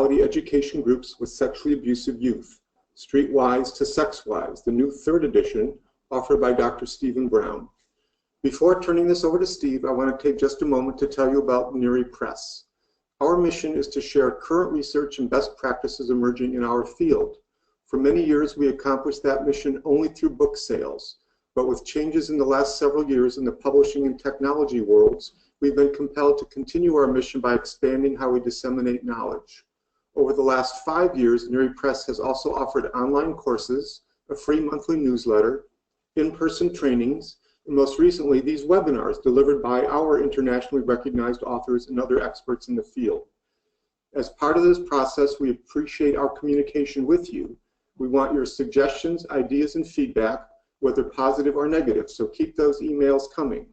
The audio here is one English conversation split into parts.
sexuality education groups with sexually abusive youth, Streetwise to Sexwise, the new 3rd edition offered by Dr. Stephen Brown. Before turning this over to Steve, I want to take just a moment to tell you about NERI Press. Our mission is to share current research and best practices emerging in our field. For many years, we accomplished that mission only through book sales, but with changes in the last several years in the publishing and technology worlds, we've been compelled to continue our mission by expanding how we disseminate knowledge. Over the last 5 years, NERI Press has also offered online courses, a free monthly newsletter, in-person trainings, and most recently, these webinars delivered by our internationally recognized authors and other experts in the field. As part of this process, we appreciate our communication with you. We want your suggestions, ideas, and feedback, whether positive or negative, so keep those emails coming.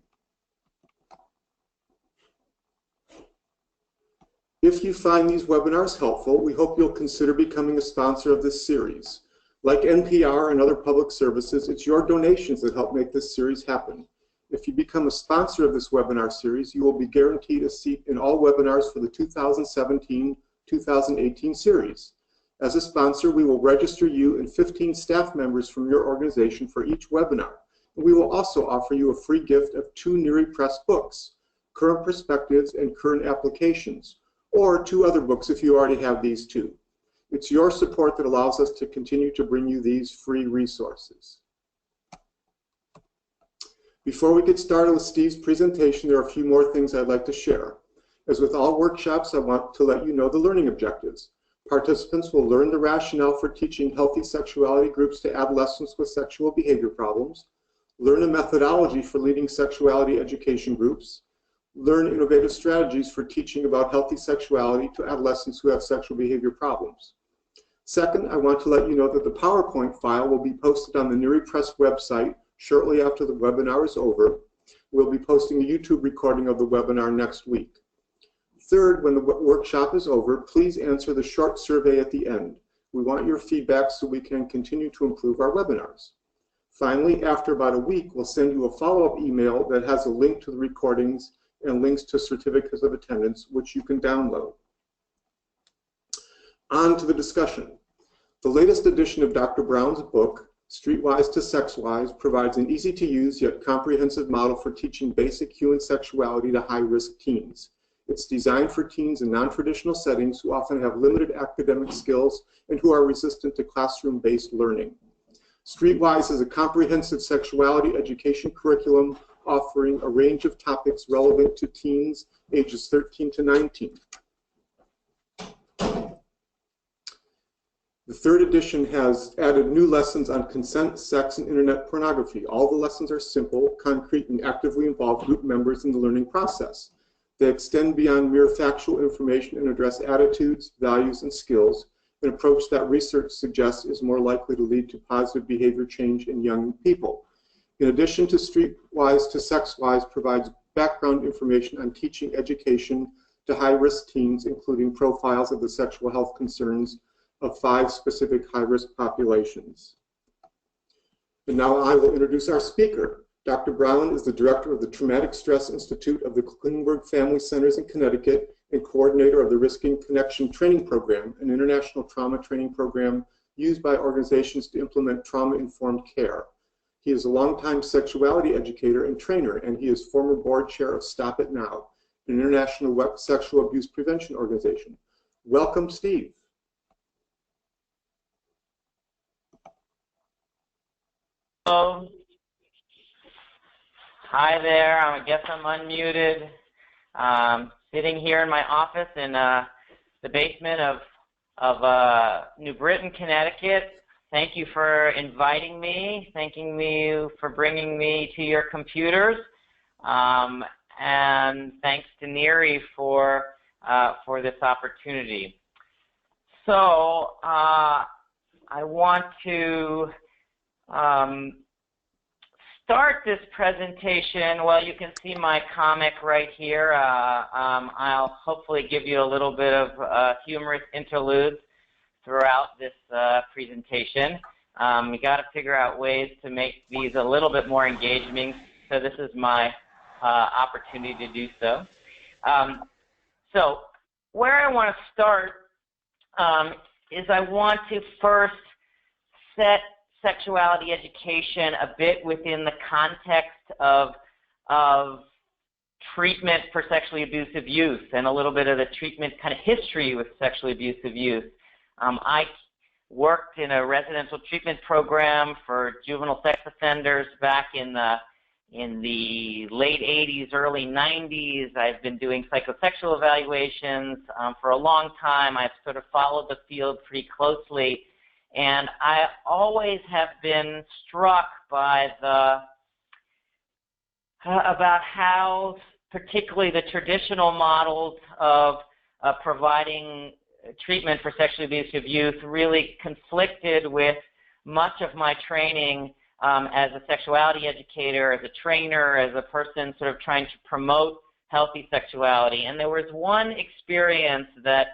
If you find these webinars helpful, we hope you'll consider becoming a sponsor of this series. Like NPR and other public services, it's your donations that help make this series happen. If you become a sponsor of this webinar series, you will be guaranteed a seat in all webinars for the 2017-2018 series. As a sponsor, we will register you and 15 staff members from your organization for each webinar. And we will also offer you a free gift of 2 NERI Press books, Current Perspectives and Current Applications, or 2 other books if you already have these 2. It's your support that allows us to continue to bring you these free resources. Before we get started with Steve's presentation, there are a few more things I'd like to share. As with all workshops, I want to let you know the learning objectives. Participants will learn the rationale for teaching healthy sexuality groups to adolescents with sexual behavior problems, learn a methodology for leading sexuality education groups, learn innovative strategies for teaching about healthy sexuality to adolescents who have sexual behavior problems. Second, I want to let you know that the PowerPoint file will be posted on the NERI Press website shortly after the webinar is over. We'll be posting a YouTube recording of the webinar next week. Third, when the workshop is over, please answer the short survey at the end. We want your feedback so we can continue to improve our webinars. Finally, after about a week, we'll send you a follow-up email that has a link to the recordings and links to certificates of attendance, which you can download. On to the discussion. The latest edition of Dr. Brown's book, Streetwise to Sexwise, provides an easy-to-use yet comprehensive model for teaching basic human sexuality to high-risk teens. It's designed for teens in non-traditional settings who often have limited academic skills and who are resistant to classroom-based learning. Streetwise is a comprehensive sexuality education curriculum offering a range of topics relevant to teens ages 13 to 19. The 3rd edition has added new lessons on consent, sex, and internet pornography. All the lessons are simple, concrete, and actively involve group members in the learning process. They extend beyond mere factual information and address attitudes, values, and skills, an approach that research suggests is more likely to lead to positive behavior change in young people. In addition to Streetwise to Sexwise provides background information on teaching education to high-risk teens, including profiles of the sexual health concerns of 5 specific high-risk populations. And now I will introduce our speaker. Dr. Brown is the director of the Traumatic Stress Institute of the Klingberg Family Centers in Connecticut and coordinator of the Risking Connection Training Program, an international trauma training program used by organizations to implement trauma-informed care. He is a longtime sexuality educator and trainer, and he is former board chair of Stop It Now, an international sexual abuse prevention organization. Welcome, Steve. Hello. Hi there. I guess I'm unmuted. Sitting here in my office in the basement of New Britain, Connecticut. Thank you for inviting me. Thanking you for bringing me to your computers. And thanks to NERI for this opportunity. So I want to start this presentation. Well, you can see my comic right here. I'll hopefully give you a little bit of humorous interludes throughout this presentation. We got to figure out ways to make these a little bit more engaging, so this is my opportunity to do so. So where I want to start is I want to first set sexuality education a bit within the context of treatment for sexually abusive youth and a little bit of the treatment kind of history with sexually abusive youth. I worked in a residential treatment program for juvenile sex offenders back in the late 80s, early 90s. I've been doing psychosexual evaluations for a long time. I've sort of followed the field pretty closely, and I always have been struck by about how particularly the traditional models of providing treatment for sexually abusive youth really conflicted with much of my training as a sexuality educator, as a trainer, as a person sort of trying to promote healthy sexuality. And there was one experience that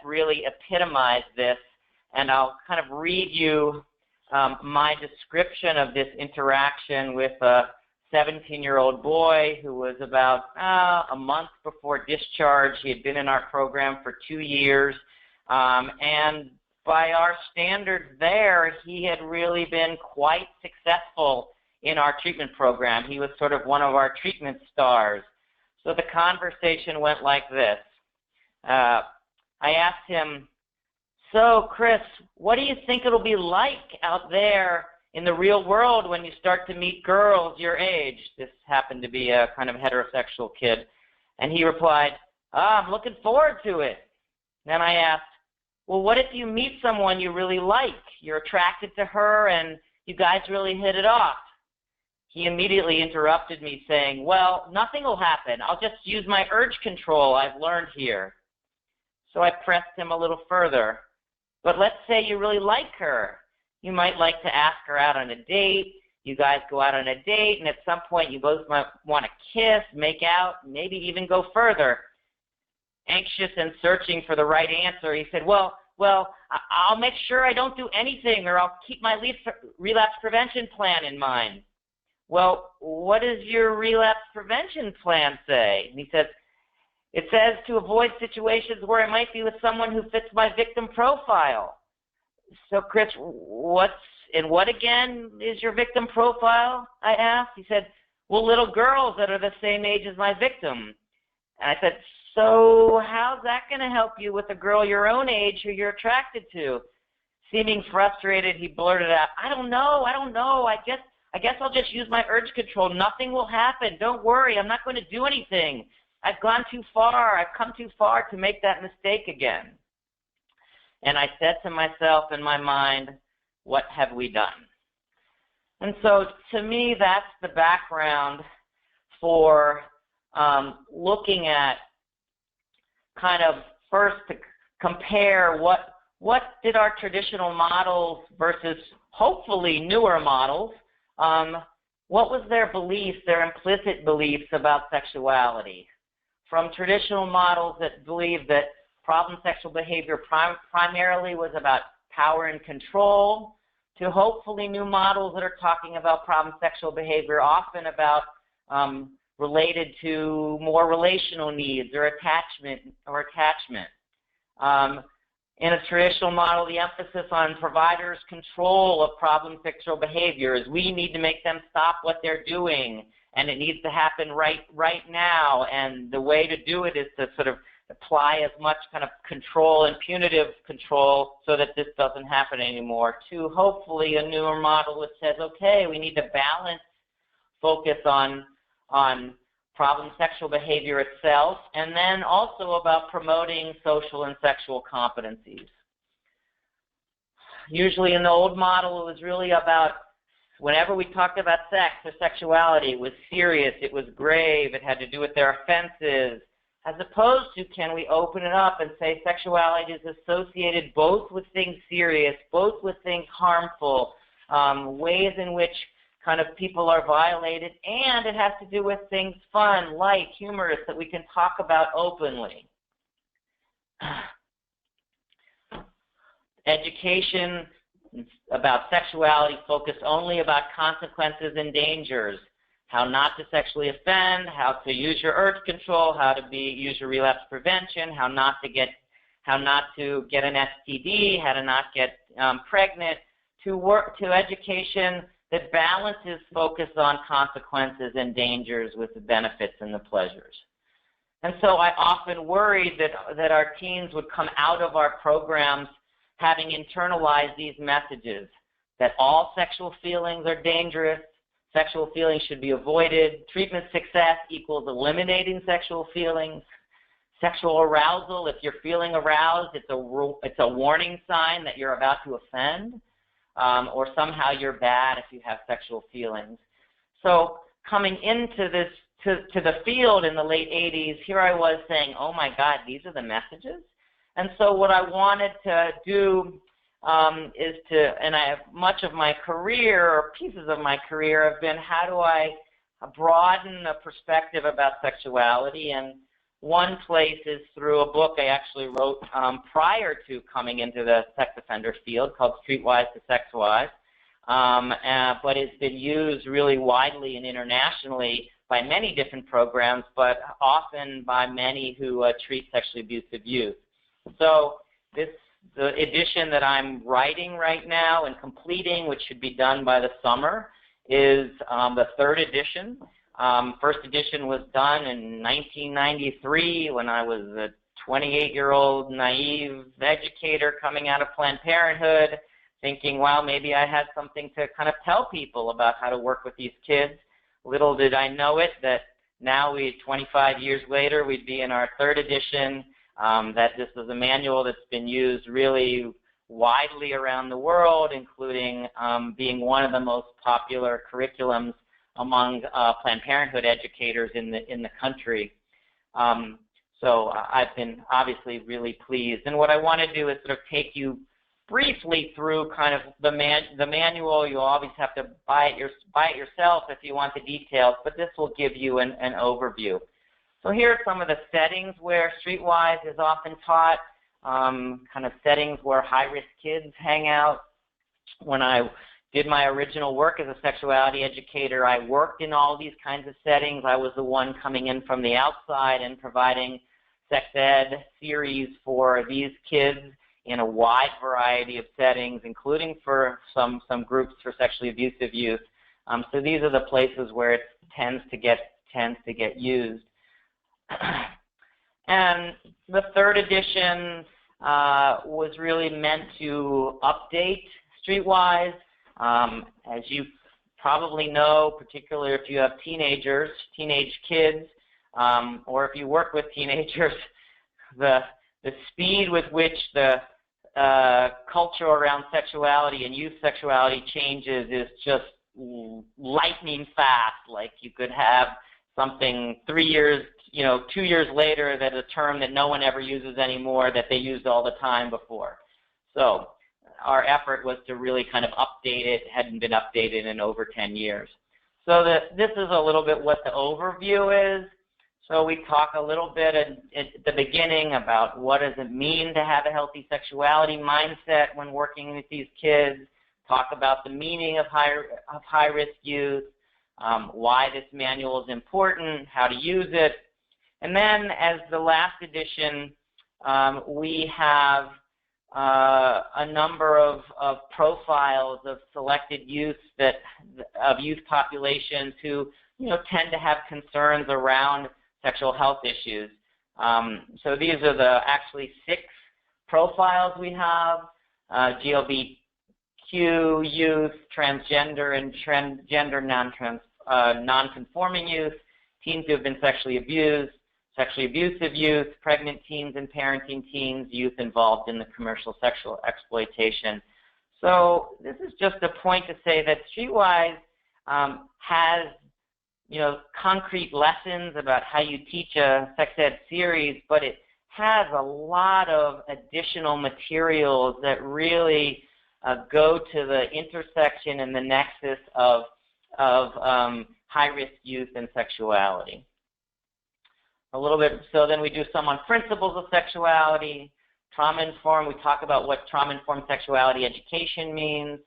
really epitomized this, and I'll kind of read you my description of this interaction with a 17-year-old boy who was about a month before discharge. He had been in our program for 2 years, and by our standards there, he had really been quite successful in our treatment program. He was sort of one of our treatment stars. So the conversation went like this. I asked him, "So, Chris, what do you think it'll be like out there in the real world when you start to meet girls your age?" This happened to be a kind of heterosexual kid. And he replied, "I'm looking forward to it." Then I asked, "Well, what if you meet someone you really like? You're attracted to her and you guys really hit it off?" He immediately interrupted me saying, "Well, nothing will happen. I'll just use my urge control I've learned here." So I pressed him a little further. "But let's say you really like her. You might like to ask her out on a date. You guys go out on a date, and at some point you both might want to kiss, make out, maybe even go further." Anxious and searching for the right answer, he said, well, I'll make sure I don't do anything, or I'll keep my relapse prevention plan in mind. "Well, what does your relapse prevention plan say?" And he says, "It says to avoid situations where I might be with someone who fits my victim profile." "So, Chris, what again is your victim profile?" I asked. He said, "Well, little girls that are the same age as my victim." And I said, "So how's that going to help you with a girl your own age who you're attracted to?" Seeming frustrated, he blurted out, I don't know. I guess I'll just use my urge control. Nothing will happen. Don't worry. I'm not going to do anything. I've gone too far. I've come too far to make that mistake again." And I said to myself in my mind, what have we done? And so to me, that's the background for looking at kind of first to compare what did our traditional models versus hopefully newer models, what was their beliefs, their implicit beliefs about sexuality? From traditional models that believed that problem sexual behavior primarily was about power and control, to hopefully new models that are talking about problem sexual behavior, often about related to more relational needs or attachment. In a traditional model, the emphasis on providers' control of problem sexual behavior is we need to make them stop what they're doing, and it needs to happen right now, and the way to do it is to sort of apply as much kind of control and punitive control so that this doesn't happen anymore, to hopefully a newer model that says, okay, we need to balance focus on problem sexual behavior itself, and then also about promoting social and sexual competencies. Usually in the old model, it was really about whenever we talked about sex or sexuality, it was serious, it was grave, it had to do with their offenses, as opposed to can we open it up and say sexuality is associated both with things serious, both with things harmful, ways in which kind of people are violated, and it has to do with things fun, light, humorous, that we can talk about openly. Education about sexuality focused only about consequences and dangers, how not to sexually offend, how to use your urge control, how to use your relapse prevention, how how not to get an STD, how to not get pregnant, to education that balances focus on consequences and dangers with the benefits and the pleasures. And so I often worried that our teens would come out of our programs having internalized these messages, that all sexual feelings are dangerous, sexual feelings should be avoided, treatment success equals eliminating sexual feelings, sexual arousal, if you're feeling aroused, it's a warning sign that you're about to offend, or somehow you're bad if you have sexual feelings. So coming into this, to the field in the late 80s, here I was saying, oh my God, these are the messages? And so what I wanted to do is to, and I have much of my career, or pieces of my career, have been how do I broaden a perspective about sexuality, and one place is through a book I actually wrote prior to coming into the sex offender field called Streetwise to Sexuality, but it's been used really widely and internationally by many different programs, but often by many who treat sexually abusive youth. So the edition that I'm writing right now and completing, which should be done by the summer, is the third edition. First edition was done in 1993 when I was a 28-year-old naive educator coming out of Planned Parenthood, thinking, well, maybe I had something to kind of tell people about how to work with these kids. Little did I know it that now, 25 years later, we'd be in our third edition, that this is a manual that's been used really widely around the world, including being one of the most popular curriculums among Planned Parenthood educators in the country. So I've been obviously really pleased. And what I want to do is sort of take you briefly through kind of the manual. You'll always have to buy it yourself if you want the details, but this will give you an overview. So here are some of the settings where Streetwise is often taught, kind of settings where high-risk kids hang out. When I did my original work as a sexuality educator, I worked in all these kinds of settings. I was the one coming in from the outside and providing sex ed series for these kids in a wide variety of settings, including for some groups for sexually abusive youth. So these are the places where it tends to get used. And the third edition was really meant to update Streetwise. As you probably know, particularly if you have teenage kids, or if you work with teenagers, the speed with which the culture around sexuality and youth sexuality changes is just lightning fast. Like you could have something 2 years later that a term that no one ever uses anymore that they used all the time before. So our effort was to really kind of update it. It hadn't been updated in over 10 years. So this is a little bit what the overview is. So we talk a little bit at the beginning about what does it mean to have a healthy sexuality mindset when working with these kids, talk about the meaning of high-risk youth, why this manual is important, how to use it. And then as the last edition, we have a number of profiles of selected youth of youth populations who tend to have concerns around sexual health issues. So these are actually 6 profiles we have: GLBQ youth, transgender and transgender non-conforming youth, teens who have been sexually abused, sexually abusive youth, pregnant teens and parenting teens, youth involved in the commercial sexual exploitation. So this is just a point to say that Streetwise has concrete lessons about how you teach a sex ed series, but it has a lot of additional materials that really go to the intersection and the nexus of high-risk youth and sexuality. A little bit, so then we do some on principles of sexuality, trauma-informed. We talk about what trauma-informed sexuality education means.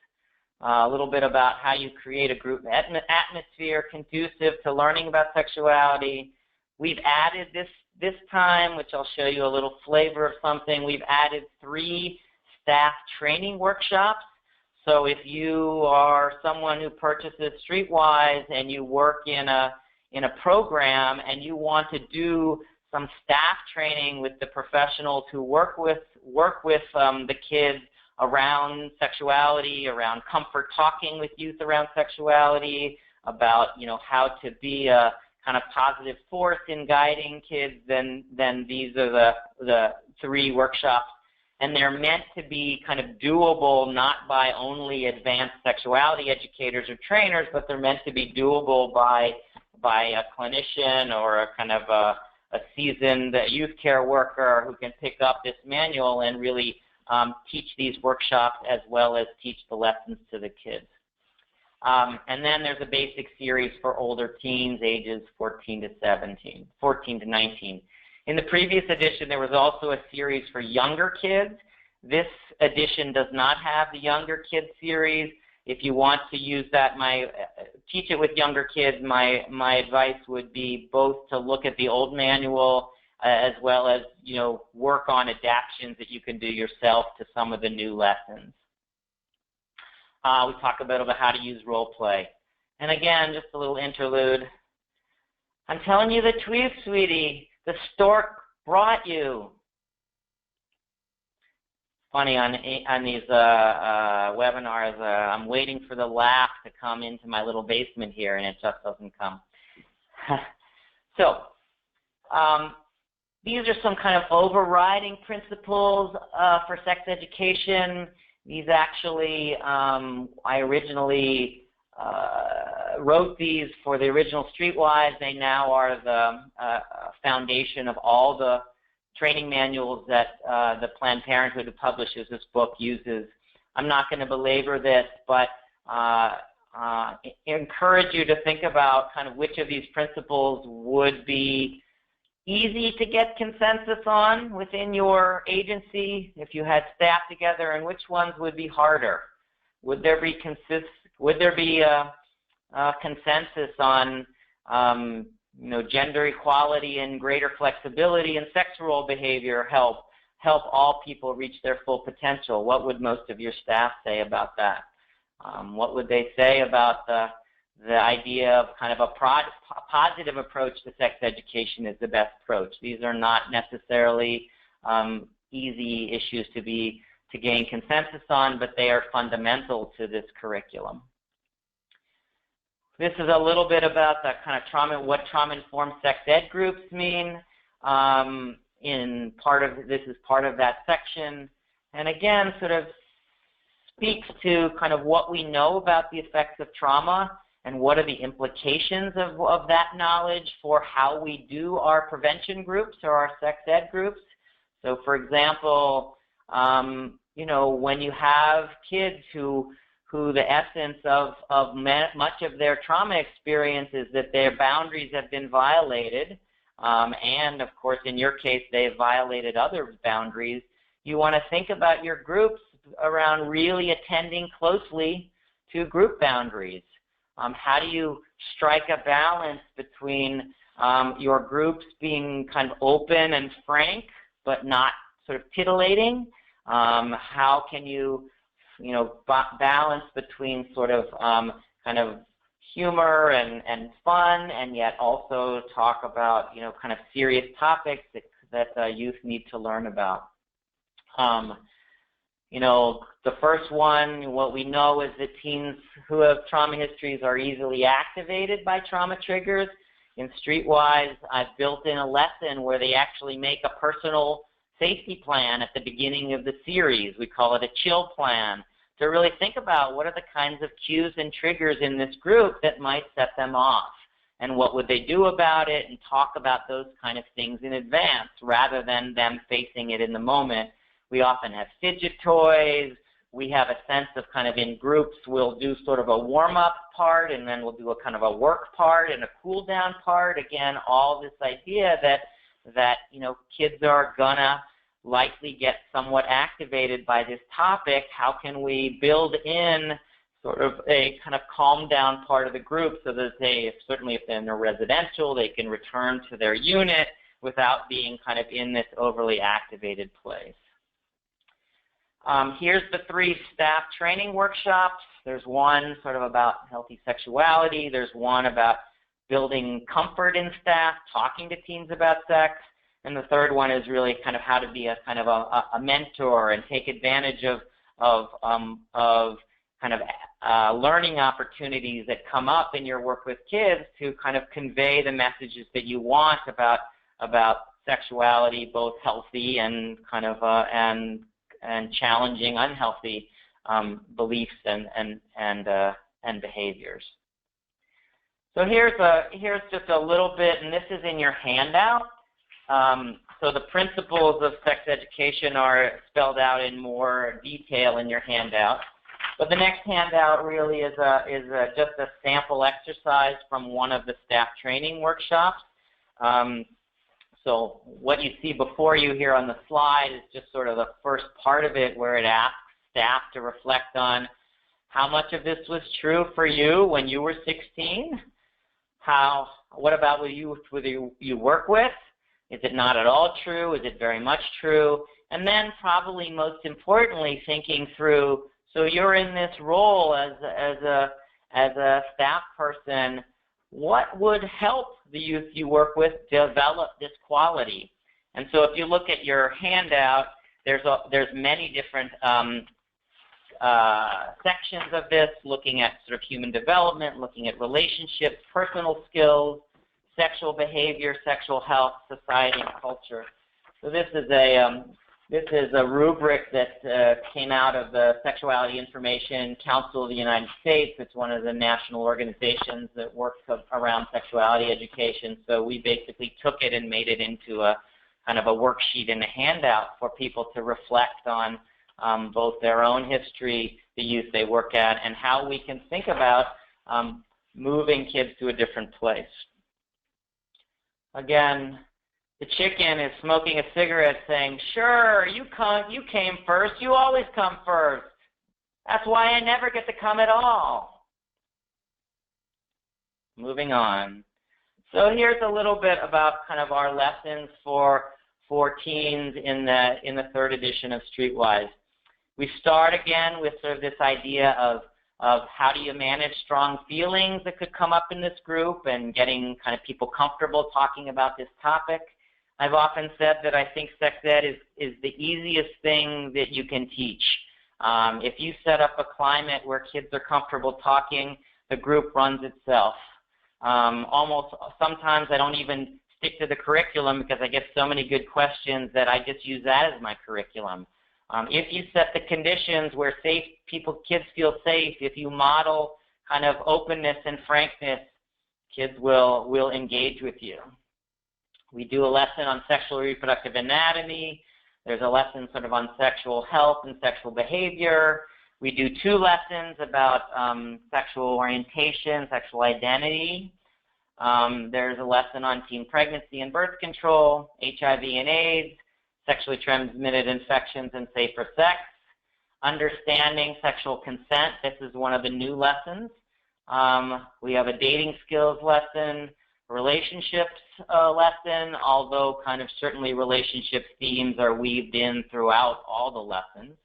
A little bit about how you create a group atmosphere conducive to learning about sexuality. We've added this time, which I'll show you a little flavor of something, we've added 3 staff training workshops. So if you are someone who purchases Streetwise and you work in a program and you want to do some staff training with the professionals who work with the kids around sexuality, around comfort talking with youth around sexuality, about how to be a kind of positive force in guiding kids, then these are the 3 workshops. And they're meant to be kind of doable not by only advanced sexuality educators or trainers, but they're meant to be doable by a clinician or a kind of a seasoned youth care worker who can pick up this manual and really teach these workshops as well as teach the lessons to the kids. And then there's a basic series for older teens, ages 14 to 19. In the previous edition, there was also a series for younger kids. This edition does not have the younger kids series. If you want to use that, teach it with younger kids, my advice would be both to look at the old manual as well as work on adaptions that you can do yourself to some of the new lessons. We talk a bit about how to use role play. And again, just a little interlude. I'm telling you the truth, sweetie. The stork brought you. Funny, on these webinars, I'm waiting for the laugh to come into my little basement here, and it just doesn't come. So, these are some kind of overriding principles for sex education. These actually, I originally wrote these for the original Streetwise. They now are the foundation of all the training manuals that the Planned Parenthood who publishes this book uses. I'm not going to belabor this, but encourage you to think about kind of which of these principles would be easy to get consensus on within your agency if you had staff together, and which ones would be harder. Would there be consensus on gender equality and greater flexibility and sex role behavior help all people reach their full potential? What would most of your staff say about that? What would they say about the idea of kind of a positive approach to sex education is the best approach? These are not necessarily easy issues to gain consensus on, but they are fundamental to this curriculum. This is a little bit about the kind of what trauma-informed sex ed groups mean. This is part of that section, and again, sort of speaks to kind of what we know about the effects of trauma and what are the implications of that knowledge for how we do our prevention groups or our sex ed groups. So, for example, when you have kids who the essence of much of their trauma experience is that their boundaries have been violated, and of course in your case they have violated others' boundaries, you want to think about your groups around really attending closely to group boundaries. How do you strike a balance between your groups being kind of open and frank but not sort of titillating? How can you balance between sort of kind of humor and fun, and yet also talk about kind of serious topics that youth need to learn about. The first one, what we know is that teens who have trauma histories are easily activated by trauma triggers. In Streetwise, I've built in a lesson where they actually make a personal safety plan at the beginning of the series. We call it a chill plan, to really think about what are the kinds of cues and triggers in this group that might set them off, and what would they do about it, and talk about those kind of things in advance rather than them facing it in the moment. We often have fidget toys. We have a sense of kind of in groups, we'll do sort of a warm-up part, and then we'll do a kind of a work part and a cool-down part. Again, all this idea that kids are gonna likely get somewhat activated by this topic. How can we build in sort of a kind of calm down part of the group so that certainly if they're in a residential, they can return to their unit without being kind of in this overly activated place. Here's the 3 staff training workshops. There's one sort of about healthy sexuality. There's one about building comfort in staff, talking to teens about sex. And the third one is really kind of how to be a kind of a mentor and take advantage of kind of learning opportunities that come up in your work with kids to kind of convey the messages that you want about sexuality, both healthy and kind of and challenging, unhealthy beliefs and behaviors. So here's just a little bit, and this is in your handout. So the principles of sex education are spelled out in more detail in your handout. But the next handout really is just a sample exercise from one of the staff training workshops. So what you see before you here on the slide is just sort of the first part of it, where it asks staff to reflect on how much of this was true for you when you were 16. What about with you work with? Is it not at all true? Is it very much true? And then probably most importantly, thinking through, so you're in this role as a staff person, what would help the youth you work with develop this quality? And so if you look at your handout, there's many different sections of this, looking at sort of human development, looking at relationships, personal skills, sexual behavior, sexual health, society, and culture. So this is a rubric that came out of the Sexuality Information Council of the United States. It's one of the national organizations that works around sexuality education. So we basically took it and made it into a kind of a worksheet and a handout for people to reflect on both their own history, the youth they work at, and how we can think about moving kids to a different place. Again, the chicken is smoking a cigarette saying, sure, you came first. You always come first. That's why I never get to come at all. Moving on. So here's a little bit about kind of our lessons for teens in the 3rd edition of Streetwise. We start again with sort of this idea of how do you manage strong feelings that could come up in this group and getting kind of people comfortable talking about this topic. I've often said that I think sex ed is the easiest thing that you can teach. If you set up a climate where kids are comfortable talking, the group runs itself. Almost sometimes I don't even stick to the curriculum because I get so many good questions that I just use that as my curriculum. If you set the conditions where kids feel safe, if you model kind of openness and frankness, kids will engage with you. We do a lesson on sexual reproductive anatomy. There's a lesson sort of on sexual health and sexual behavior. We do 2 lessons about sexual orientation, sexual identity. There's a lesson on teen pregnancy and birth control, HIV and AIDS, sexually transmitted infections and safer sex, understanding sexual consent. This is one of the new lessons. We have a dating skills lesson, relationships lesson, although kind of certainly relationship themes are weaved in throughout all the lessons.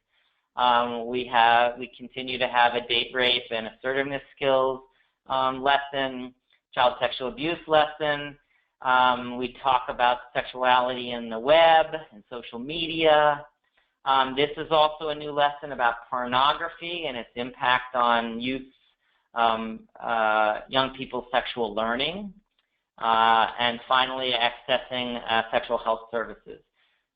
We continue to have a date rape and assertiveness skills lesson, child sexual abuse lesson. We talk about sexuality in the web and social media. This is also a new lesson about pornography and its impact on youth, young people's sexual learning. And finally, accessing sexual health services.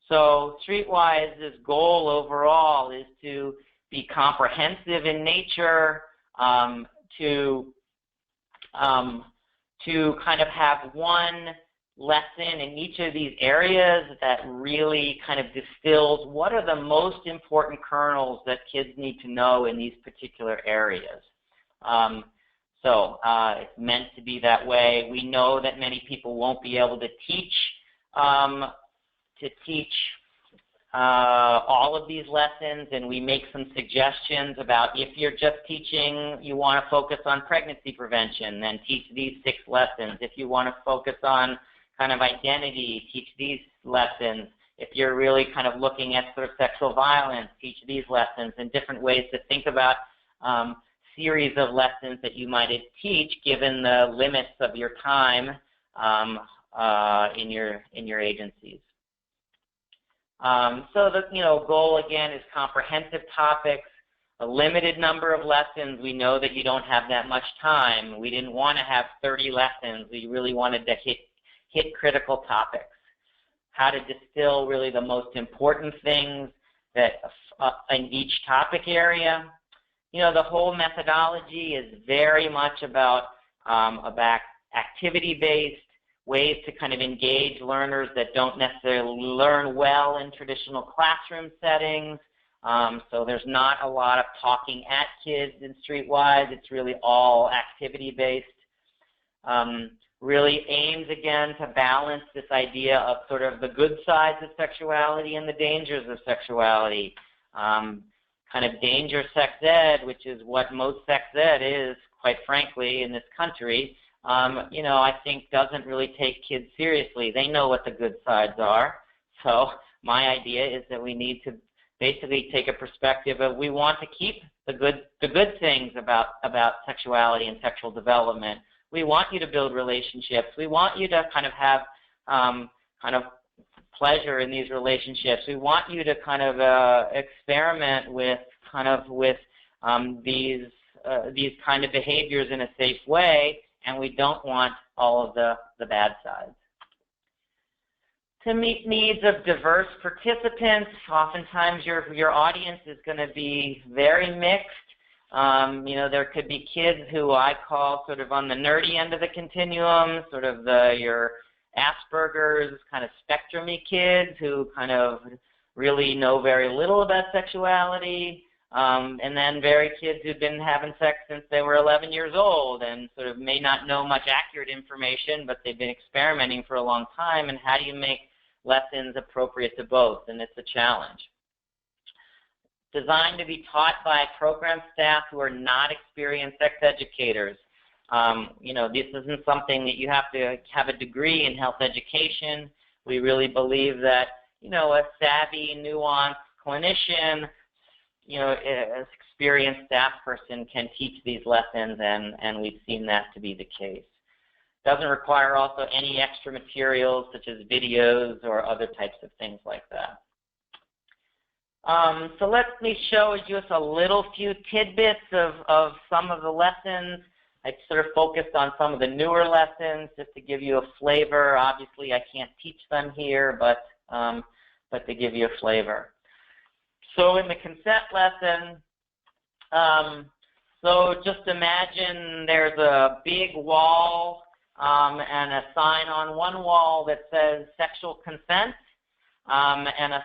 So Streetwise's goal overall is to be comprehensive in nature, to kind of have one lesson in each of these areas that really kind of distills what are the most important kernels that kids need to know in these particular areas. So it's meant to be that way. We know that many people won't be able to teach all of these lessons, and we make some suggestions about if you're just teaching, you want to focus on pregnancy prevention, then teach these 6 lessons. If you want to focus on kind of identity, teach these lessons. If you're really kind of looking at sort of sexual violence, teach these lessons, and different ways to think about series of lessons that you might teach given the limits of your time in your agencies. So the goal again is comprehensive topics, a limited number of lessons. We know that you don't have that much time. We didn't want to have 30 lessons. We really wanted to hit critical topics. How to distill really the most important things that in each topic area. The whole methodology is very much about activity-based ways to kind of engage learners that don't necessarily learn well in traditional classroom settings. So there's not a lot of talking at kids in Streetwise. It's really all activity-based. Really aims, again, to balance this idea of sort of the good sides of sexuality and the dangers of sexuality. Kind of danger sex ed, which is what most sex ed is, quite frankly, in this country, I think doesn't really take kids seriously. They know what the good sides are. So my idea is that we need to basically take a perspective of we want to keep the good things about sexuality and sexual development. We want you to build relationships. We want you to kind of have kind of pleasure in these relationships. We want you to kind of experiment with these kind of behaviors in a safe way, and we don't want all of the bad sides. To meet needs of diverse participants, oftentimes your audience is going to be very mixed. There could be kids who I call sort of on the nerdy end of the continuum, sort of your Asperger's kind of spectrum-y kids who kind of really know very little about sexuality, and then very kids who've been having sex since they were 11 years old and sort of may not know much accurate information, but they've been experimenting for a long time, and how do you make lessons appropriate to both? And it's a challenge. Designed to be taught by program staff who are not experienced sex educators. This isn't something that you have to have a degree in health education. We really believe that, a savvy, nuanced clinician, an experienced staff person can teach these lessons, and we've seen that to be the case. Doesn't require also any extra materials such as videos or other types of things like that. So let me show you just a few tidbits of some of the lessons. I sort of focused on some of the newer lessons just to give you a flavor. Obviously, I can't teach them here, but to give you a flavor. So in the consent lesson, so just imagine there's a big wall and a sign on one wall that says sexual consent, and a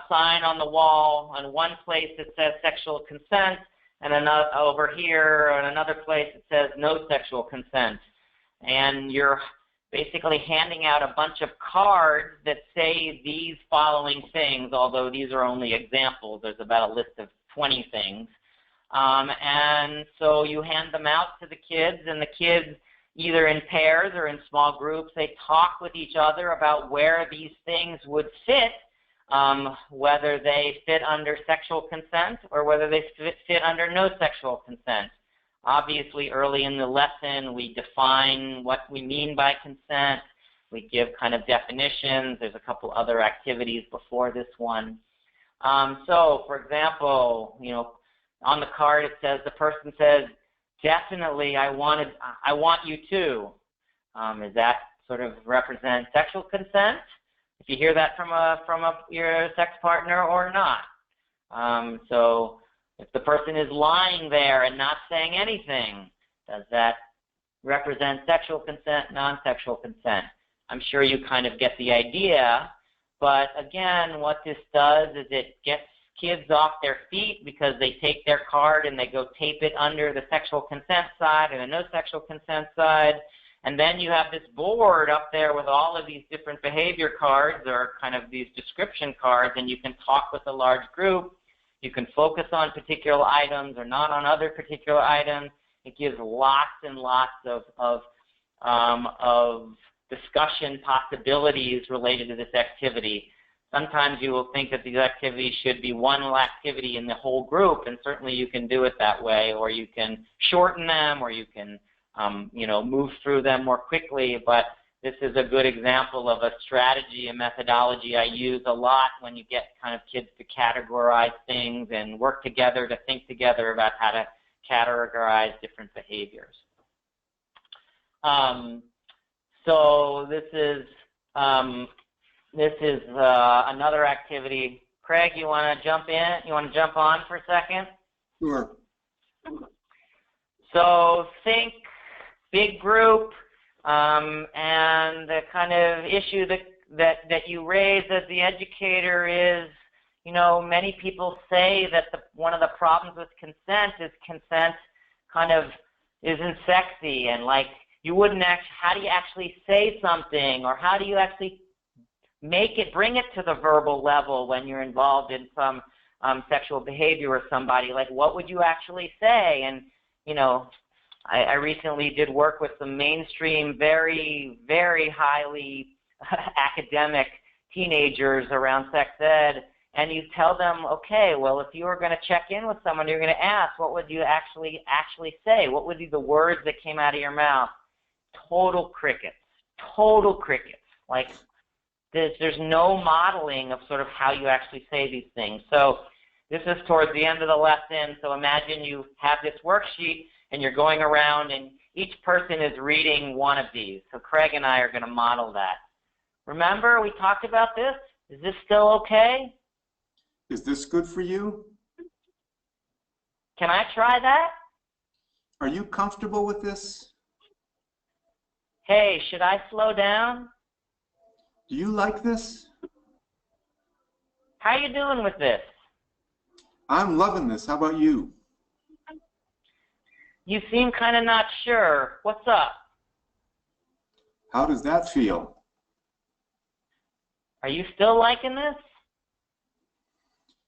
sign on the wall on one place that says sexual consent, and another over here in another place it says no sexual consent. And you're basically handing out a bunch of cards that say these following things, although these are only examples. There's about a list of 20 things. And so you hand them out to the kids, and the kids, either in pairs or in small groups, they talk with each other about where these things would fit, whether they fit under sexual consent or whether they fit under no sexual consent. Obviously, early in the lesson, we define what we mean by consent. We give kind of definitions. There's a couple other activities before this one. So, for example, on the card it says, the person says, definitely, I want you to. Does that sort of represent sexual consent? If you hear that from your sex partner or not. So if the person is lying there and not saying anything, does that represent sexual consent, non-sexual consent? I'm sure you kind of get the idea, but again, what this does is it gets kids off their feet because they take their card and they go tape it under the sexual consent side and the no sexual consent side, and then you have this board up there with all of these different behavior cards or kind of these description cards, and you can talk with a large group. You can focus on particular items or not on other particular items. It gives lots and lots of of discussion possibilities related to this activity. Sometimes you will think that these activities should be one activity in the whole group, and certainly you can do it that way, or you can shorten them, or you can move through them more quickly. But this is a good example of a strategy, a methodology I use a lot when you get kind of kids to categorize things and work together to think together about how to categorize different behaviors. So this is another activity. Craig, you want to jump in? You want to jump on for a second? Sure. So think big group, and the kind of issue that you raise as the educator is, many people say that one of the problems with consent is consent kind of isn't sexy, and like you wouldn't how do you actually say something, or how do you actually bring it to the verbal level when you're involved in some sexual behavior with somebody? Like, what would you actually say? And, I recently did work with some mainstream, very, very highly academic teenagers around sex ed, and you tell them, okay, well, if you were going to check in with someone, you're going to ask, what would you actually say? What would be the words that came out of your mouth? Total crickets. Total crickets. Like, there's no modeling of sort of how you actually say these things. So this is towards the end of the lesson. So imagine you have this worksheet and you're going around and each person is reading one of these. So Craig and I are going to model that. Remember, we talked about this? Is this still okay? Is this good for you? Can I try that? Are you comfortable with this? Hey, should I slow down? Do you like this? How you doing with this? I'm loving this. How about you? You seem kind of not sure. What's up? How does that feel? Are you still liking this?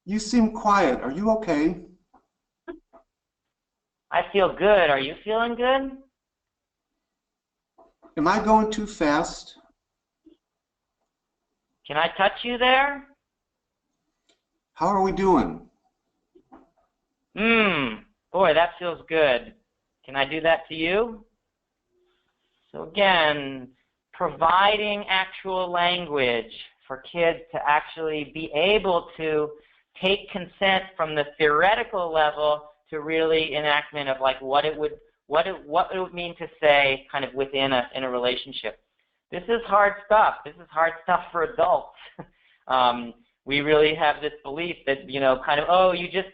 You seem quiet. Are you okay? I feel good. Are you feeling good? Am I going too fast? Can I touch you there? How are we doing? Boy, that feels good. Can I do that to you? So again, providing actual language for kids to actually be able to take consent from the theoretical level to really enactment of like what it would mean to say kind of within in a relationship. This is hard stuff. This is hard stuff for adults. We really have this belief that, kind of, oh, you just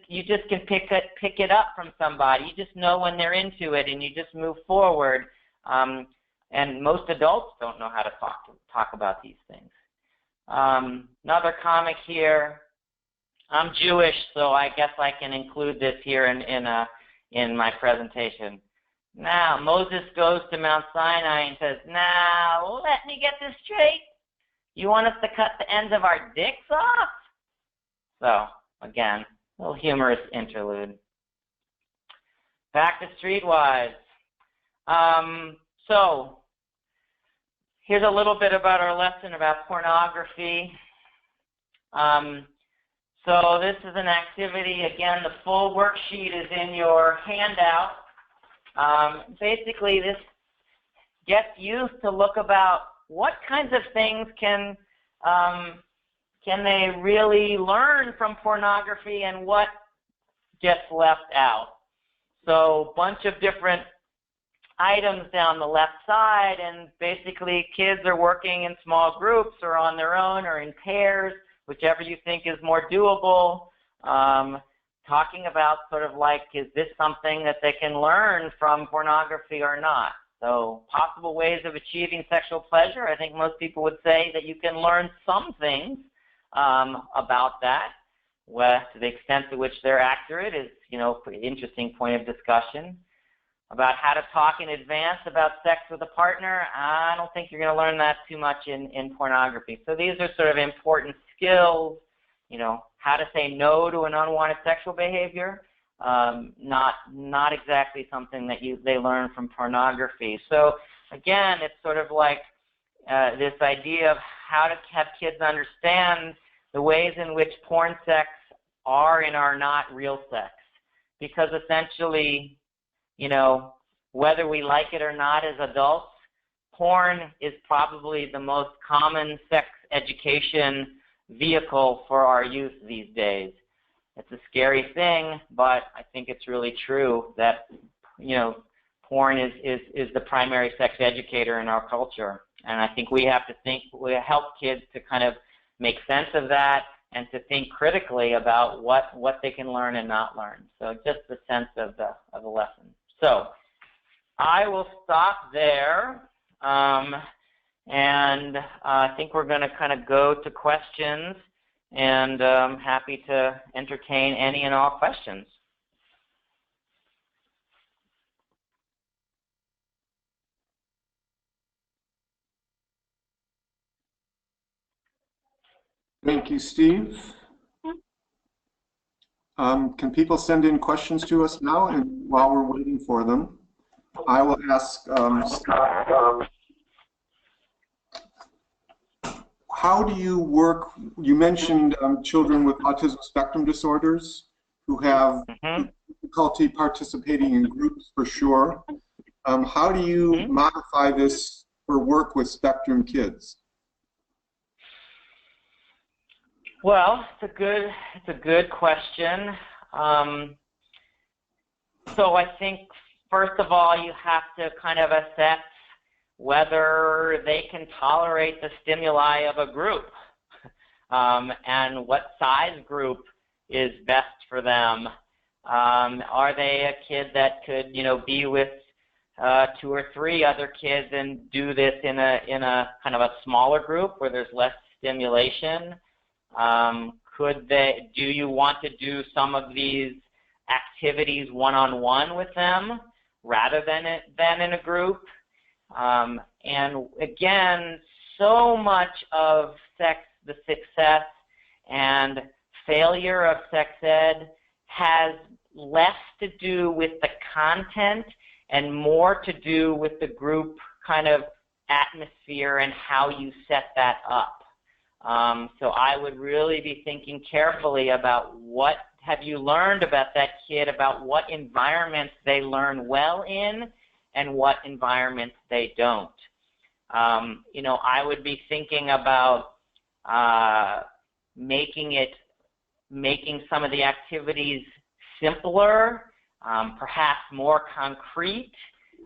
can pick it up from somebody. You just know when they're into it, and you just move forward. And most adults don't know how to talk about these things. Another comic here. I'm Jewish, so I guess I can include this here in my presentation. Now, Moses goes to Mount Sinai and says, now, let me get this straight. You want us to cut the ends of our dicks off? So, again, a little humorous interlude. Back to Streetwise. So, here's a little bit about our lesson about pornography. So this is an activity. Again, the full worksheet is in your handout. Basically, this gets youth to look about what kinds of things can they really learn from pornography and what gets left out. So a bunch of different items down the left side, and basically kids are working in small groups or on their own or in pairs, whichever you think is more doable, talking about sort of like, is this something that they can learn from pornography or not? So possible ways of achieving sexual pleasure, I think most people would say that you can learn some things about that. Well, to the extent to which they're accurate is, an interesting point of discussion. About how to talk in advance about sex with a partner, I don't think you're going to learn that too much in pornography. So these are sort of important skills, how to say no to an unwanted sexual behavior, not exactly something that they learn from pornography. So again, it's sort of like this idea of how to have kids understand the ways in which porn sex are and are not real sex. Because essentially, you know, whether we like it or not as adults, porn is probably the most common sex education vehicle for our youth these days. It's a scary thing, but I think it's really true that, you know, porn is the primary sex educator in our culture. And I think we have to help kids to kind of make sense of that and to think critically about what they can learn and not learn. So just the sense of the lesson. So I will stop there. And I think we're going to kind of go to questions, and I'm happy to entertain any and all questions. Thank you, Steve. Can people send in questions to us now? And while we're waiting for them, I will ask, how do you work? You mentioned children with autism spectrum disorders who have difficulty participating in groups for sure. How do you modify this for work with spectrum kids? Well, it's a good question. So I think first of all, you have to kind of assess whether they can tolerate the stimuli of a group, and what size group is best for them. Are they a kid that could, you know, be with 2 or 3 other kids and do this in a kind of a smaller group where there's less stimulation? Do you want to do some of these activities one-on-one with them rather than in a group? And again, so much of the success and failure of sex ed has less to do with the content and more to do with the group kind of atmosphere and how you set that up. So I would really be thinking carefully about what have you learned about that kid, about what environments they learn well in and what environments they don't. You know, I would be thinking about making some of the activities simpler, perhaps more concrete,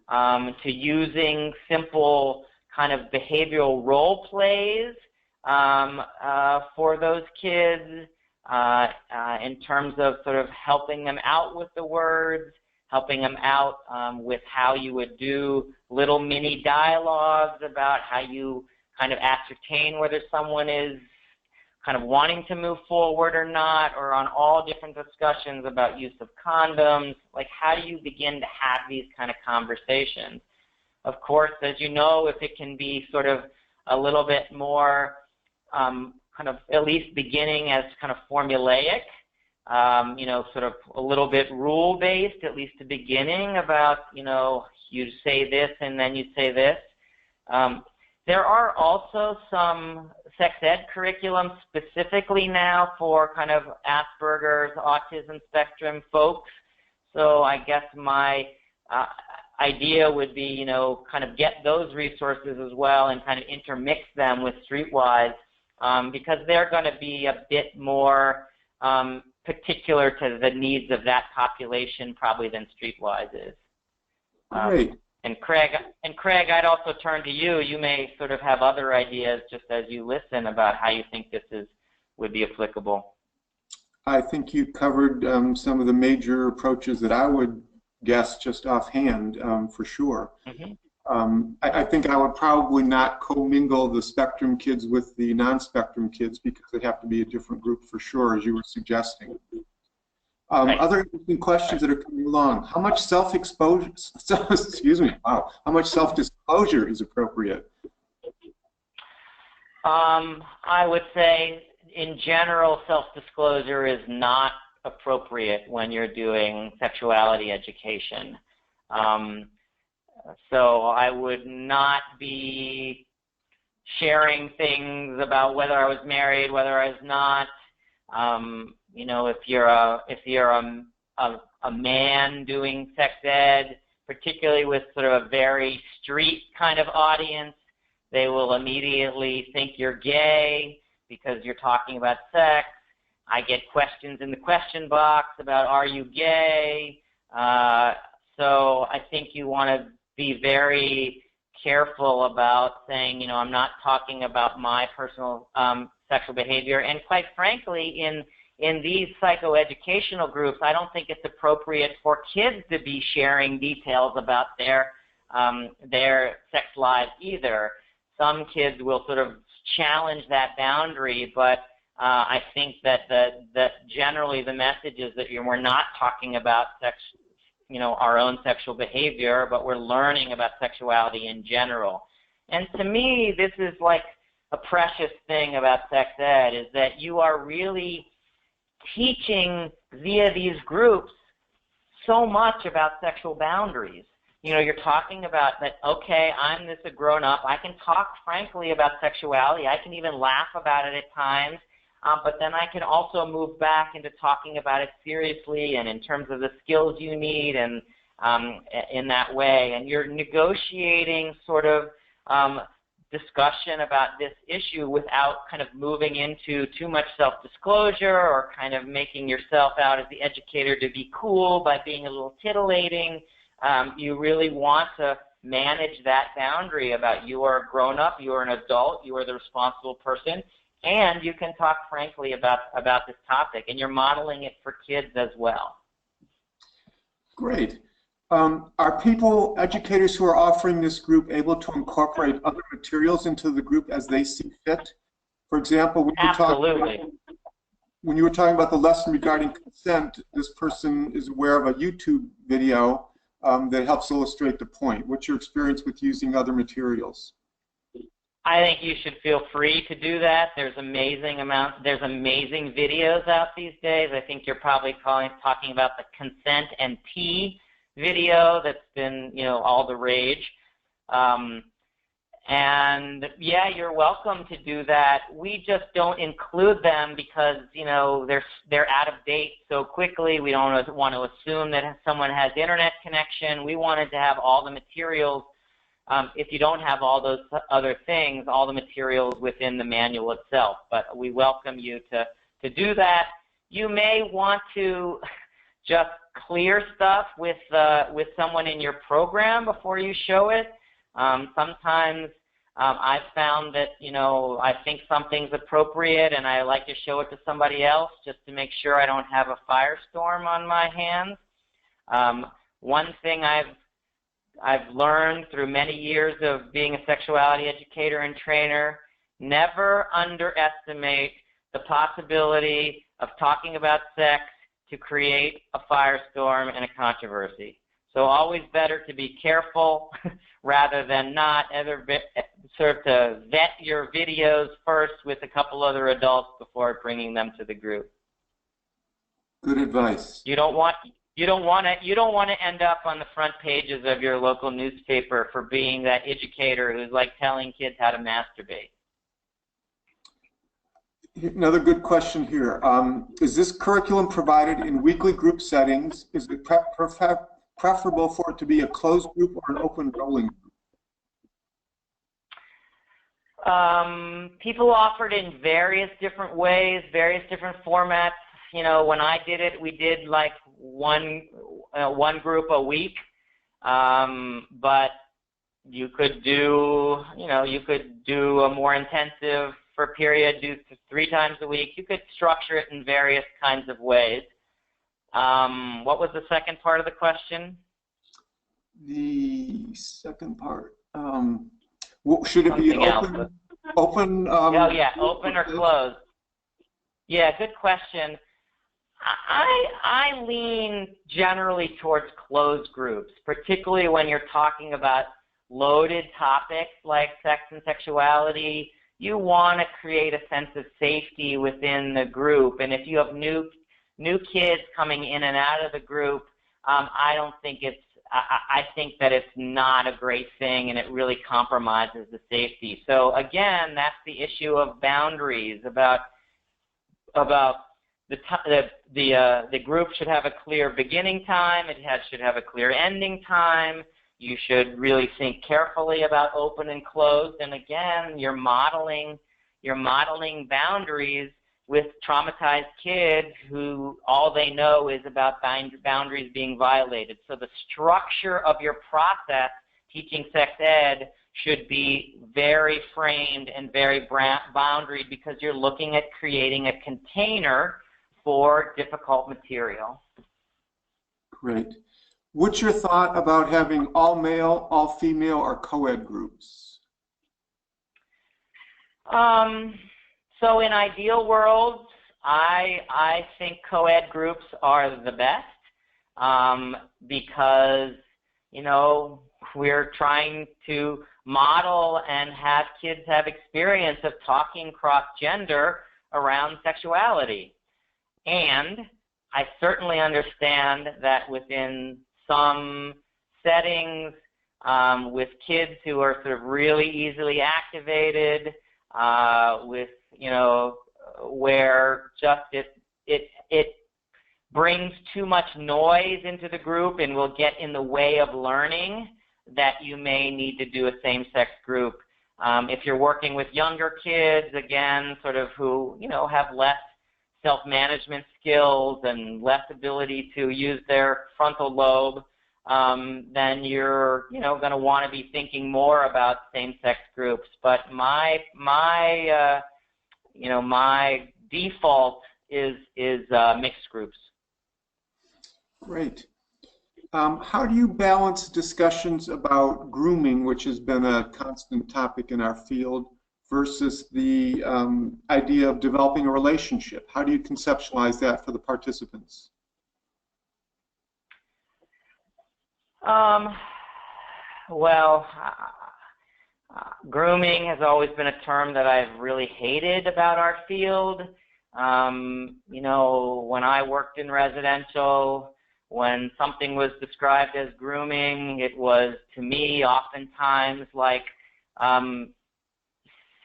to using simple kind of behavioral role plays for those kids in terms of sort of helping them out with the words, helping them out with how you would do little mini dialogues about how you kind of ascertain whether someone is kind of wanting to move forward or not, or on all different discussions about use of condoms. Like, how do you begin to have these kind of conversations? Of course, as you know, if it can be sort of a little bit more kind of at least beginning as kind of formulaic, you know, sort of a little bit rule-based, at least the beginning about, you know, you say this and then you say this. There are also some sex ed curriculum specifically now for kind of Asperger's, autism spectrum folks. So I guess my idea would be, you know, kind of get those resources as well and kind of intermix them with Streetwise, because they're going to be a bit more particular to the needs of that population probably than Streetwise is. Great. And Craig, I'd also turn to you. You may sort of have other ideas just as you listen about how you think this would be applicable. I think you covered some of the major approaches that I would guess just offhand, for sure. I think I would probably not commingle the spectrum kids with the non-spectrum kids because they have to be a different group for sure, as you were suggesting. Other interesting questions that are coming along. How much self-exposure, excuse me, wow, how much self-disclosure is appropriate? I would say, in general, self-disclosure is not appropriate when you're doing sexuality education. So I would not be sharing things about whether I was married, whether I was not. You know, if you're a man doing sex ed, particularly with sort of a very street kind of audience, they will immediately think you're gay because you're talking about sex. I get questions in the question box about, are you gay? So I think you want to be very careful about saying, you know, I'm not talking about my personal sexual behavior. And quite frankly, in these psychoeducational groups, I don't think it's appropriate for kids to be sharing details about their sex lives either. Some kids will sort of challenge that boundary, but I think that generally the message is that we're not talking about sex, you know, our own sexual behavior, but we're learning about sexuality in general. And to me, this is like a precious thing about sex ed, is that you are really teaching via these groups so much about sexual boundaries. You know, you're talking about that, okay, I'm this a grown-up. I can talk frankly about sexuality. I can even laugh about it at times. But then I can also move back into talking about it seriously and in terms of the skills you need and in that way. And you're negotiating sort of discussion about this issue without kind of moving into too much self-disclosure or kind of making yourself out as the educator to be cool by being a little titillating. You really want to manage that boundary about you are a grown-up, you are an adult, you are the responsible person, and you can talk frankly about this topic, and you're modeling it for kids as well. Great. Are people, educators who are offering this group, able to incorporate other materials into the group as they see fit? For example, when you were talking about the lesson regarding consent, this person is aware of a YouTube video that helps illustrate the point. What's your experience with using other materials? I think you should feel free to do that. There's amazing videos out these days. I think you're probably talking about the consent and pee video that's been, you know, all the rage. And yeah, you're welcome to do that. We just don't include them because, you know, they're out of date so quickly. We don't want to assume that someone has internet connection. We wanted to have all the materials. If you don't have all those other things, all the materials within the manual itself. But we welcome you to do that. You may want to just clear stuff with someone in your program before you show it. Sometimes I've found that, you know, I think something's appropriate and I like to show it to somebody else just to make sure I don't have a firestorm on my hands. One thing I've learned through many years of being a sexuality educator and trainer, never underestimate the possibility of talking about sex to create a firestorm and a controversy. So always better to be careful rather than not, sort of to vet your videos first with a couple other adults before bringing them to the group. Good advice. You don't want to end up on the front pages of your local newspaper for being that educator who's like telling kids how to masturbate. Another good question here. Is this curriculum provided in weekly group settings? Is it preferable for it to be a closed group or an open rolling group? People offered in various different ways, various different formats. You know, when I did it, we did like one group a week, but you could do, you know, you could do a more intensive for a period, do 3 times a week. You could structure it in various kinds of ways. What was the second part of the question? The second part. Should it be open? Open? Oh yeah, open or closed? Yeah, good question. I lean generally towards closed groups, particularly when you're talking about loaded topics like sex and sexuality. You want to create a sense of safety within the group, and if you have new kids coming in and out of the group, I don't think it's I think that it's not a great thing, and it really compromises the safety. So again, that's the issue of boundaries, about the group should have a clear beginning time, should have a clear ending time. You should really think carefully about open and closed, and again, you're modeling boundaries with traumatized kids who all they know is about boundaries being violated. So the structure of your process teaching sex ed should be very framed and very boundaried, because you're looking at creating a container for difficult material. Great. What's your thought about having all male, all female, or co-ed groups? So in ideal worlds, I think co-ed groups are the best, because, you know, we're trying to model and have kids have experience of talking cross-gender around sexuality. And I certainly understand that within some settings, with kids who are sort of really easily activated, with, you know, where just it brings too much noise into the group and will get in the way of learning, that you may need to do a same-sex group. If you're working with younger kids, again, sort of who, you know, have less self-management skills and less ability to use their frontal lobe, then you're, you know, going to want to be thinking more about same-sex groups. But my default is mixed groups. Great. How do you balance discussions about grooming, which has been a constant topic in our field, versus the idea of developing a relationship? How do you conceptualize that for the participants? Well, grooming has always been a term that I've really hated about our field. You know, when I worked in residential, when something was described as grooming, it was, to me, oftentimes like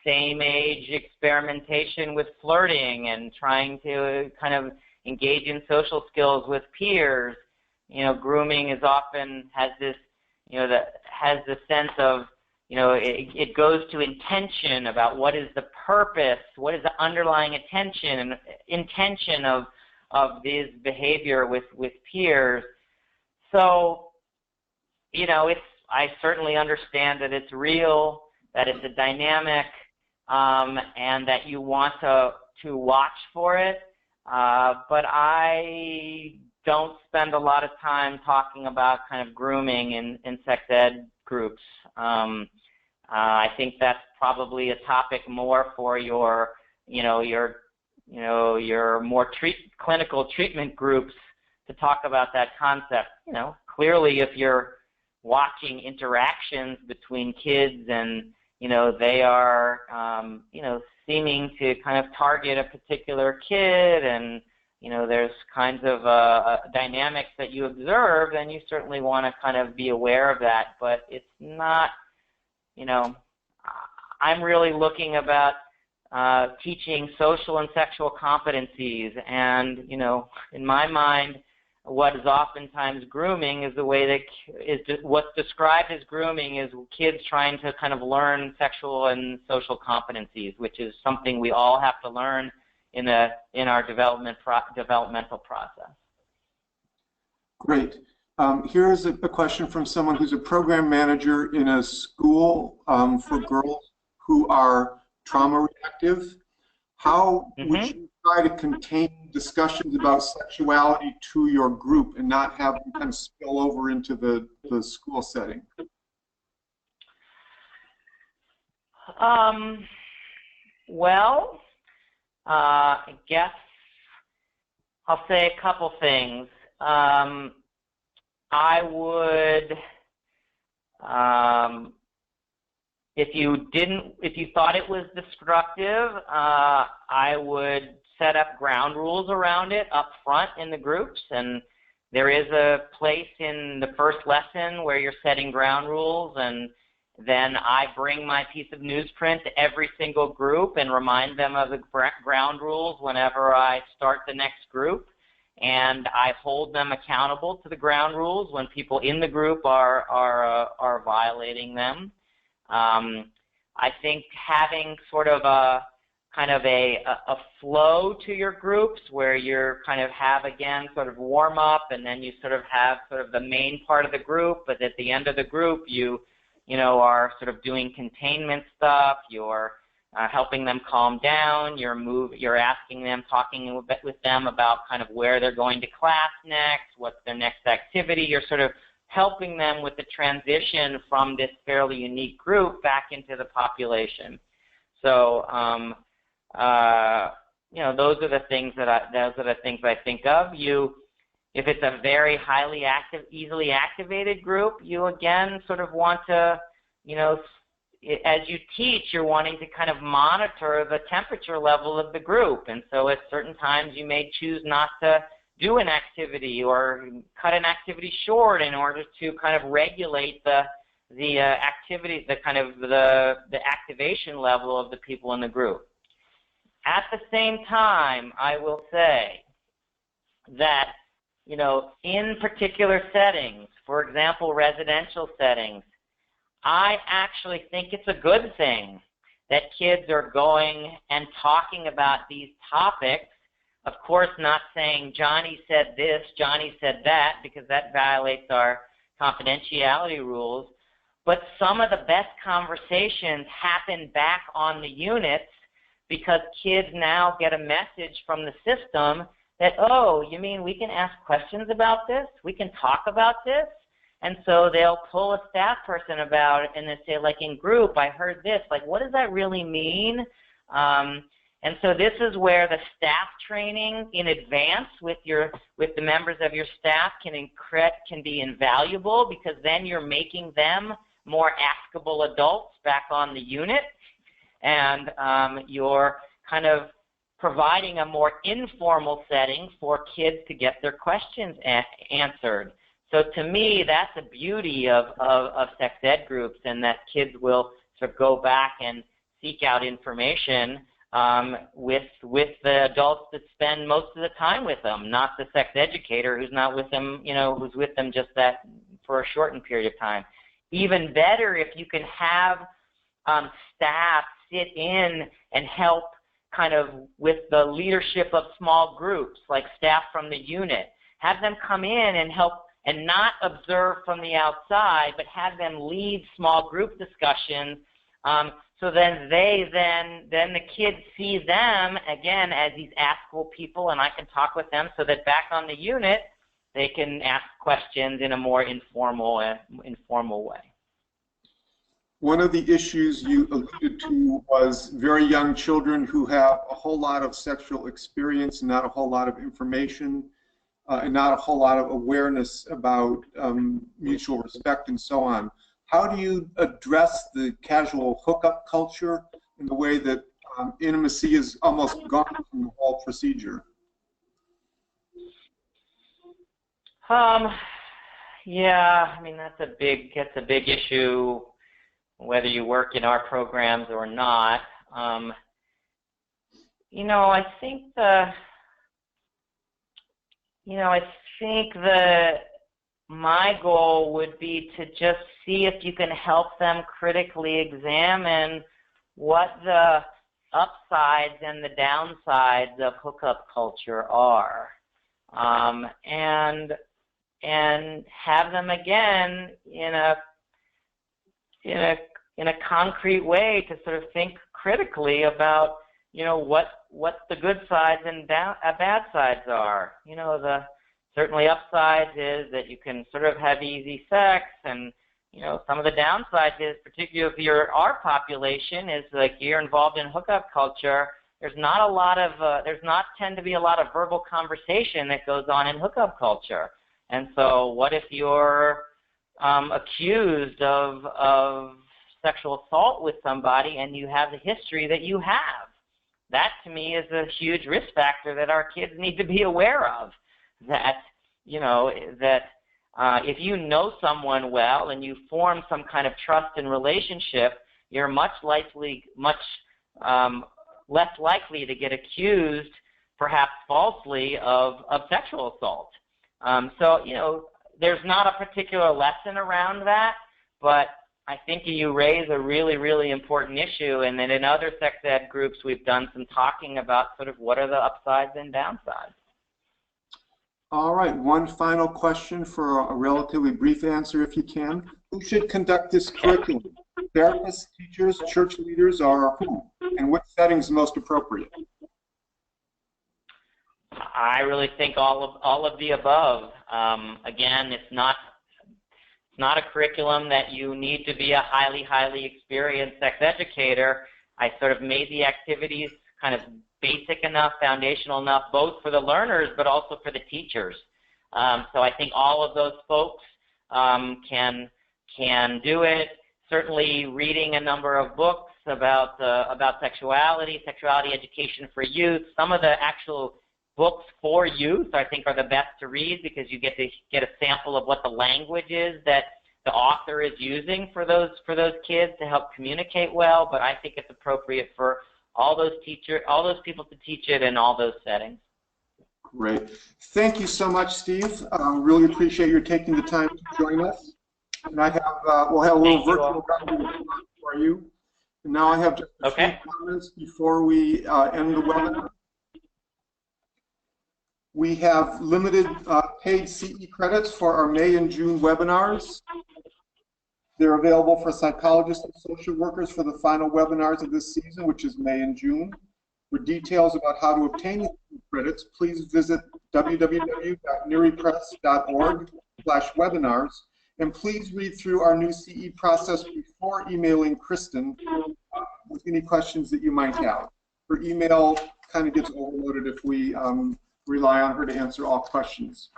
same-age experimentation with flirting and trying to kind of engage in social skills with peers. You know, grooming is often has this, you know, has the sense of, you know, it goes to intention about what is the purpose, what is the underlying intention of this behavior with peers. So, you know, I certainly understand that it's real, that it's a dynamic, and that you want to watch for it. But I don't spend a lot of time talking about kind of grooming in sex ed groups. I think that's probably a topic more for your more clinical treatment groups to talk about that concept. You know, clearly if you're watching interactions between kids and, you know, they are, you know, seeming to kind of target a particular kid, and, you know, there's kinds of dynamics that you observe, then you certainly want to kind of be aware of that. But it's not, you know, I'm really looking about teaching social and sexual competencies, and, you know, in my mind, what is oftentimes grooming is the way that what's described as grooming is kids trying to kind of learn sexual and social competencies, which is something we all have to learn in our developmental process. Great. Here's a question from someone who's a program manager in a school for girls who are trauma reactive. How would you try to contain discussions about sexuality to your group and not have them kind of spill over into the school setting? Well, I guess I'll say a couple things. I would, if you thought it was destructive, I would set up ground rules around it up front in the groups, and there is a place in the first lesson where you're setting ground rules, and then I bring my piece of newsprint to every single group and remind them of the ground rules whenever I start the next group. And I hold them accountable to the ground rules when people in the group are violating them. I think having sort of a kind of a flow to your groups where you're kind of have, again, sort of warm up, and then you sort of have sort of the main part of the group, but at the end of the group you are sort of doing containment stuff, you're helping them calm down, you're asking them, talking with them about kind of where they're going to class next, what's their next activity. You're sort of helping them with the transition from this fairly unique group back into the population. So, those are the things that I think of. If it's a very highly active, easily activated group, you again sort of want to, as you teach, you're wanting to kind of monitor the temperature level of the group. And so at certain times you may choose not to do an activity or cut an activity short in order to kind of regulate the activity, the activation level of the people in the group. At the same time, I will say that, in particular settings, for example, residential settings, I actually think it's a good thing that kids are going and talking about these topics. Of course, not saying Johnny said this, Johnny said that, because that violates our confidentiality rules. But some of the best conversations happen back on the units because kids now get a message from the system that, oh, you mean we can ask questions about this? We can talk about this? And so they'll pull a staff person about it and they say, like, in group, I heard this. Like, what does that really mean? And so this is where the staff training in advance with the members of your staff can be invaluable, because then you're making them more askable adults back on the unit, and you're kind of providing a more informal setting for kids to get their questions answered. So to me, that's the beauty of sex ed groups, and that kids will sort of go back and seek out information with the adults that spend most of the time with them, not the sex educator who's not with them, who's with them just that for a shortened period of time. Even better if you can have staff sit in and help kind of with the leadership of small groups, like staff from the unit. Have them come in and help, and not observe from the outside, but have them lead small group discussions. So then the kids see them again as these askable people, and I can talk with them, so that back on the unit they can ask questions in a more informal way. One of the issues you alluded to was very young children who have a whole lot of sexual experience and not a whole lot of information, and not a whole lot of awareness about mutual respect and so on. How do you address the casual hookup culture in the way that intimacy is almost gone from the whole procedure? Yeah, I mean, that's a big issue, whether you work in our programs or not. I think my goal would be to just see if you can help them critically examine what the upsides and the downsides of hookup culture are, and have them again in a concrete way to sort of think critically about what the good sides and bad sides are. Certainly upsides is that you can sort of have easy sex, and some of the downsides is, particularly if you're our population, is like you're involved in hookup culture. There's not tend to be a lot of verbal conversation that goes on in hookup culture. And so what if you're accused of sexual assault with somebody and you have the history that you have? That, to me, is a huge risk factor that our kids need to be aware of. That you know, that if you know someone well and you form some kind of trust and relationship, you're much less likely to get accused, perhaps falsely, of sexual assault. So, you know, there's not a particular lesson around that, but I think you raise a really, really important issue, and then in other sex ed groups we've done some talking about sort of what are the upsides and downsides. All right, one final question for a relatively brief answer if you can. Who should conduct this curriculum? Therapists, teachers, church leaders, or who? And what setting is most appropriate? I really think all of the above. Again, it's not a curriculum that you need to be a highly experienced sex educator. I sort of made the activities kind of basic enough, foundational enough, both for the learners but also for the teachers. So I think all of those folks can do it. Certainly, reading a number of books about sexuality education for youth. Some of the actual books for youth, I think, are the best to read because you get a sample of what the language is that the author is using for those kids to help communicate well. But I think it's appropriate for all those people to teach it in all those settings. Great. Thank you so much, Steve. Really appreciate your taking the time to join us. And I have we'll have a little virtual round for you. And now I have just a few comments before we end the webinar. We have limited paid CE credits for our May and June webinars. They're available for psychologists and social workers for the final webinars of this season, which is May and June. For details about how to obtain these credits, please visit www.nearypress.org/webinars, and please read through our new CE process before emailing Kristen with any questions that you might have. Her email kind of gets overloaded if we rely on her to answer all questions.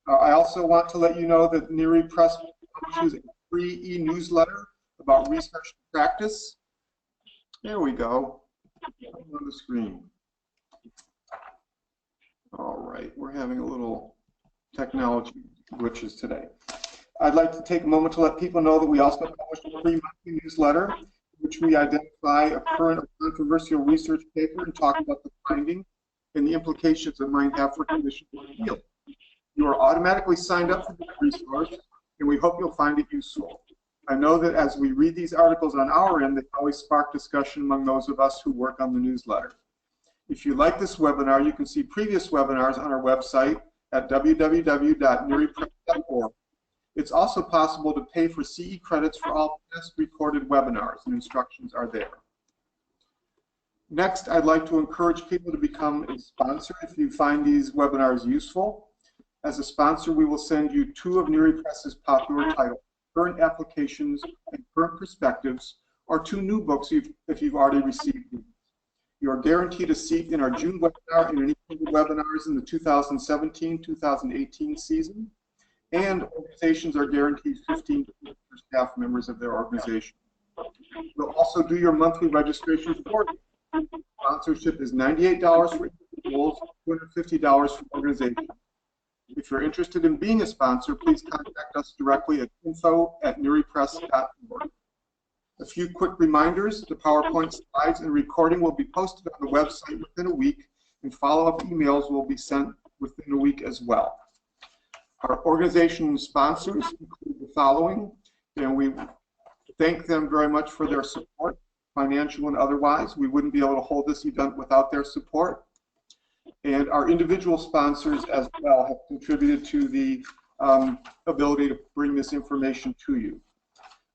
I also want to let you know that Neary Press publishes a free e-newsletter about research and practice. There we go, on the screen. All right, we're having a little technology glitches today. I'd like to take a moment to let people know that we also publish a free monthly newsletter in which we identify a current or controversial research paper and talk about the findings and the implications it might have for conditions in the field. You are automatically signed up for this resource, and we hope you'll find it useful. I know that as we read these articles on our end, they always spark discussion among those of us who work on the newsletter. If you like this webinar, you can see previous webinars on our website at www.nearypress.org. It's also possible to pay for CE credits for all past recorded webinars, and instructions are there. Next, I'd like to encourage people to become a sponsor if you find these webinars useful. As a sponsor, we will send you 2 of Neary Press's popular titles, Current Applications and Current Perspectives, or 2 new books if you've already received these. You are guaranteed a seat in our June webinar and any other webinars in the 2017-2018 season, and organizations are guaranteed 15 for staff members of their organization. We'll also do your monthly registration for you. Sponsorship is $98 for individuals, $250 for organizations. If you're interested in being a sponsor, please contact us directly at info@nearypress.org. A few quick reminders: the PowerPoint slides and recording will be posted on the website within a week, and follow-up emails will be sent within a week as well. Our organization sponsors include the following, and we thank them very much for their support, financial and otherwise. We wouldn't be able to hold this event without their support. And our individual sponsors as well have contributed to the ability to bring this information to you.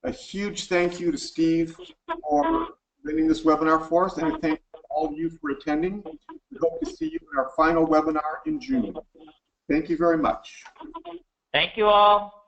A huge thank you to Steve for running this webinar for us, and a thank you to all of you for attending. We hope to see you in our final webinar in June. Thank you very much. Thank you all.